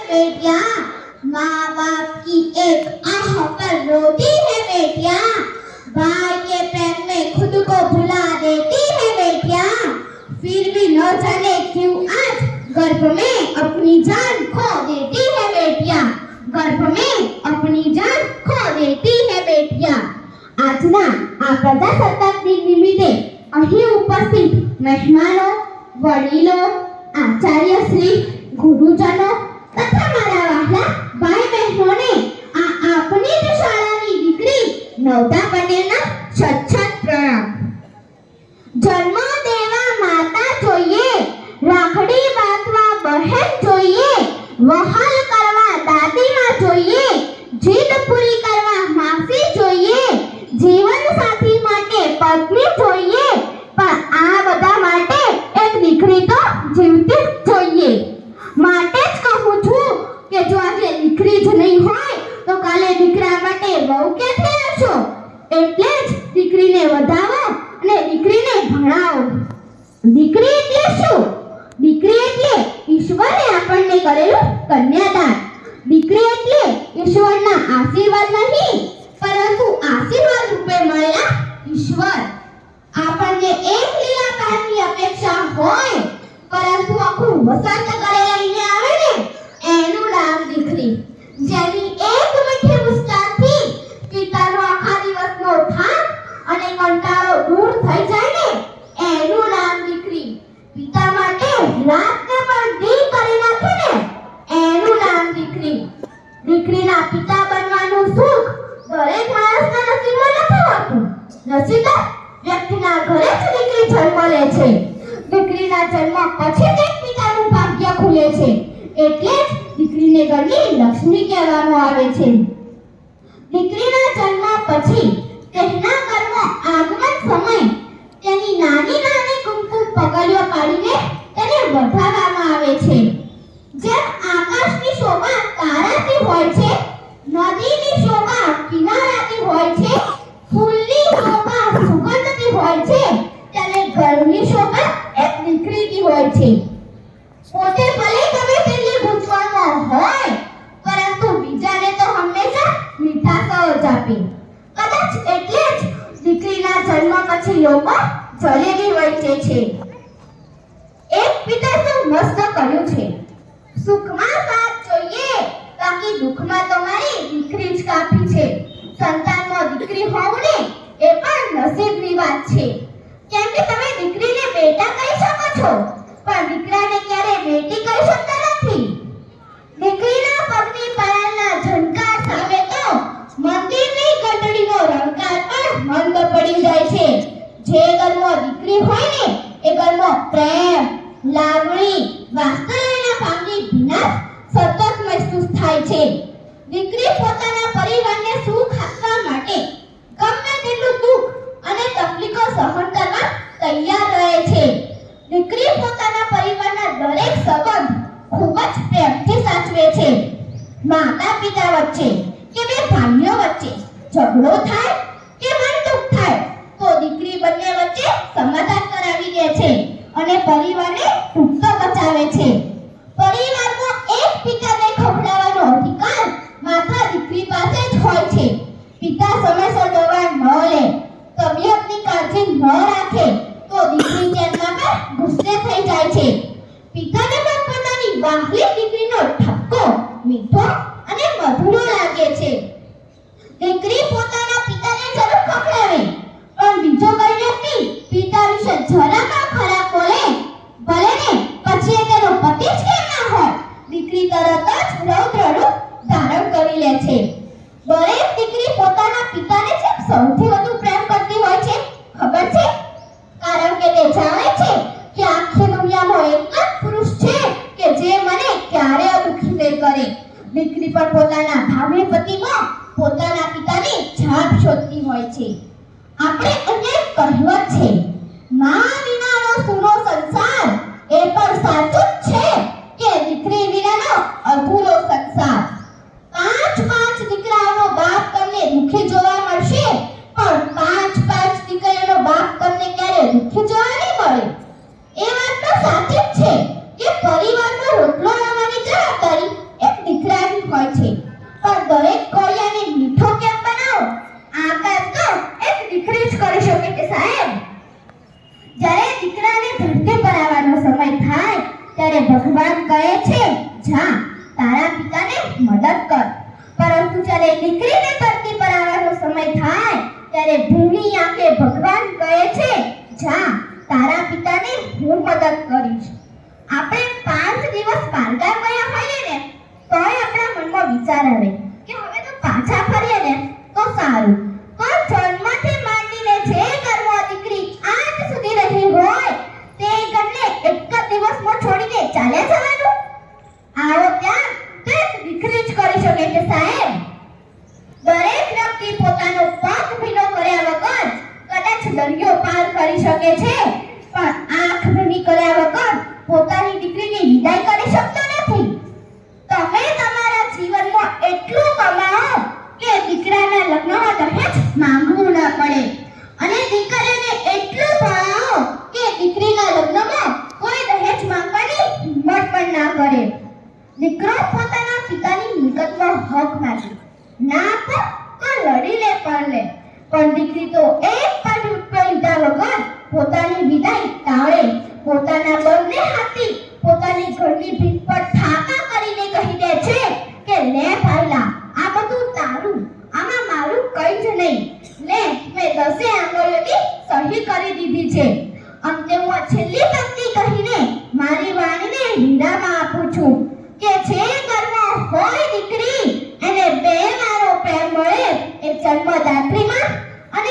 बेटिया, माँ बाप की एक आह पर रोती है बेटिया, भाई के प्रेम में खुद को भुला देती है बेटिया, फिर भी न जाने क्यों आज गर्भ में अपनी जान खो देती है बेटिया, गर्भ में अपनी जान खो देती है बेटिया। આજના આ પ્રજાસત્તાક દિન નિમિત્તે અહીં ઉપસ્થિત મહેમાનો, વડીલો, આચાર્યશ્રી, ગુરુજનો તથા મારા વહાલા ભાઈ બહેનોને આ આપની જ શાળાની દીકરી નવતા પટેલના સચ્ચર પ્રણામ। જન્મ દેવા માતા જોઈએ, રાખડી બાંધવા બહેન જોઈએ, વહાલ કરવા દાદીમાં જોઈએ, જીદ પૂરી કરવા માસી જોઈએ, જીવન સાથી માટે પત્ની જોઈએ, પણ આ બધા માટે એક દીકરી તો જીવતી જ જોઈએ। માટે જ કહું છું કે જો આજે દીકરી જ નહીં હોય તો કાલે દીકરા માટે વહુ ક્યાંથી આવશો? એટલે જ દીકરીને વધાવો અને દીકરીને ભણાવો। દીકરી એટલે શું? દીકરી એટલે ઈશ્વરે આપણને કરેલું કન્યાદાન। દીકરી એટલે ઈશ્વરના આશીર્વાદ નહીં, પરંતુ આશીર્વાદ રૂપે મળેલા ઈશ્વર। આપણને એક લીલા પાનની અપેક્ષા હોય, પરંતુ આખું વસંત કરે લઈને આવે ને એનું નામ દીકરી। જેની એક મીઠી મુસ્કાનથી પિતાનો આખા દિવસનો થાક અને કંટાળો દૂર થઈ જાય ને એનું નામ દીકરી। પિતા માટે રાતને પણ દી કરી નાખે ને એનું નામ દીકરી। દીકરીના પિતા બનવાનું સુખ દરેક માણસના નસીબમાં નથી હોતું। નસીબ વ્યક્તિના ઘરે જ દીકરી જન્મ લે છે। દીકરીના જન્મ પછી જ પિતાનું ભાગ્ય ખુલે છે। એટલે જ દીકરીને ઘરની લક્ષ્મી કહેવામાં આવે છે। દીકરીના જન્મ પછી તેના ઘરમાં આગમન સમય તેની નાની નાની કુમકુમ પગલીઓ પાડીને તેને વધાવવામાં આવે છે। જેમ આકાશની શોભા તારાથી હોય છે, નદીની શોભા કિનારાથી હોય છે, ફૂલની શોભા સુગંધથી હોય છે, ત્યારે ઘરની શોભા એક દીકરીથી હોય છે। પોતે ભલે ગમે તેટલી ગૂંચવણમાં હોય, પરંતુ બીજાને તો હંમેશા મીઠાશ જ આપે। કદાચ એટલે જ દીકરીના જન્મ પછી લોકો જલેબી વહેંચે છે। એક પિતા શું મસ્ત કર્યું છે, સુખમાં સાથ જોઈએ, બાકી દુઃખમાં તો મારી દીકરી જ કાફી છે। સંતાનમાં દીકરી હોવું ને એ પણ નસીબની વાત છે। કેમ કે તમે દીકરીને બેટા કહી શકો છો, પણ દીકરાને ક્યારે બેટી કહી શકતા નથી। દીકરીના પગની પાયલના ઝંકાર સામે તો મંદિરની ઘંટડીનો રણકાર પણ મંદ પડી જાય છે। જે ઘરમાં દીકરી હોય ને એ ઘરમાં પ્રેમ, લાગણી, વાત્સલ્યના ભાવની ભીનાશ સતત મહેસૂસ થાય છે। દીકરી પોતાના પરિવારને સુખ આપવા માટે ગમે તેટલું દુઃખ અને તકલીફો સહન કરવા તૈયાર રહે છે। દીકરી પોતાના પરિવારના દરેક સંબંધ ખૂબ જ પ્રેમથી સાચવે છે। માતા પિતા વચ્ચે કે બે ભાઈઓ વચ્ચે ઝઘડો થાય કે મન દુઃખ થાય તો દીકરી બંને વચ્ચે સમાધાન કરાવી દે છે અને પરિવારને તૂટતો બચાવે છે। પરિવારમાં એક પિતાને ખવડાવવાનો અધિકાર માતા દીકરી પાસે જ હોય છે। પિતા સમયસર દવા ન લે, તબિયતની કાળજી ન રાખે તો દીકરી તેના પર ગુસ્સે થઈ જાય છે। પિતાને પણ પોતાની વાહલી દીકરીનો ઠપકો મીઠો અને મધુરો લાગે છે। દીકરી પોતાના પિતાને જરૂર ખવડાવે, પણ બીજો કોઈ વ્યક્તિ પિતા વિશે જરા પણ ખરાબ બોલે, ભલે ને પછી એ તેનો પતિ જ કેમ ના હોય, દીકરી તરત જ રૌદ્ર રૂપ ધારણ કરી લે છે। દરેક દીકરી પોતાના પિતાને જેમ સૌથી વધુ પ્રેમ કરતી હોય છે, ખબર છે? કારણ કે તે જાણે છે કે આખી દુનિયામાં એક જ પુરુષ છે કે જે મને ક્યારેય દુખી નહીં કરે। દીકરી પણ પોતાના ભાવિ પતિમાં પોતાના પિતાની છાપ શોધતી હોય છે। આપણે અનેક કહેવત છે, માં વિનાનો સૂનો સંસાર, એ પણ સાચું જ છે કે દીકરી વિનાનો અધૂરો સંસાર। પાંચ દીકરાઓનો બાપ તમને દુખી જોવા મળશે, પણ પાંચ દીકરીઓનો બાપ તમને ક્યારે દુખી જોવા નહીં મળે। એ વાત તો સાચી જ છે કે પરિવારનો રોટલો લાવવાની જવાબદારી એક તારા પિતાને મદદ કર. પરંતુ જ્યારે દીકરીને ધરતી પર આવવાનો સમય થાય ત્યારે ભૂમિ આંખે ભગવાન કહે છે, જા તારા પિતાને હું મદદ કરીશ. આપણે 5 દિવસ પારગામ ગયા હોઈએ ને તોય આપણા મનમાં વિચાર આવે કે હવે તો પાછા ફરીએ ને તો સારું. તો જન્મથી માંડીને જે ઘરમાં દીકરી આજ સુધી રહી હોય તે ઘરને એક જ દિવસમાં છોડીને ચાલ્યા જવાનું? આવો ત્યાગ તો એક દીકરી જ કરી શકે છે સાહેબ. દરેક વ્યક્તિ પોતાનો પગ ભીનો કર્યા વગર કદાચ દરિયો પાર કરી શકે છે, પણ આંખ ભીની કર્યા વગર પોતાની દીકરીની વિદાય કરી શકતો નથી. તમે તમારા જીવનમાં એટલું કમાઓ કે દીકરાના લગ્નમાં દહેજ માંગવું ન પડે, અને દીકરીને એટલું ભણાવો કે દીકરીના લગ્નમાં કોઈ દહેજ માંગવાની હિંમત પણ ના કરે. દીકરો પોતાના પિતાની મિલકતનો હક માંગે, ના આપો તો લડી લે પણ લે, પણ દીકરી તો એક પણ રૂપિયો લીધા વગર પોતાની વિદાય ટાળે. પોતાના બંને હાથી પોતાની ઘરની ભીત પર ઠાકા કરીને કહી દે છે કે લે ભાઈલા, આ બધું તારું, આમાં મારું કંઈ જ નહીં. લે, મેં 10 આંગળીઓની સહી કરી દીધી છે. અંતે હું છેલ્લી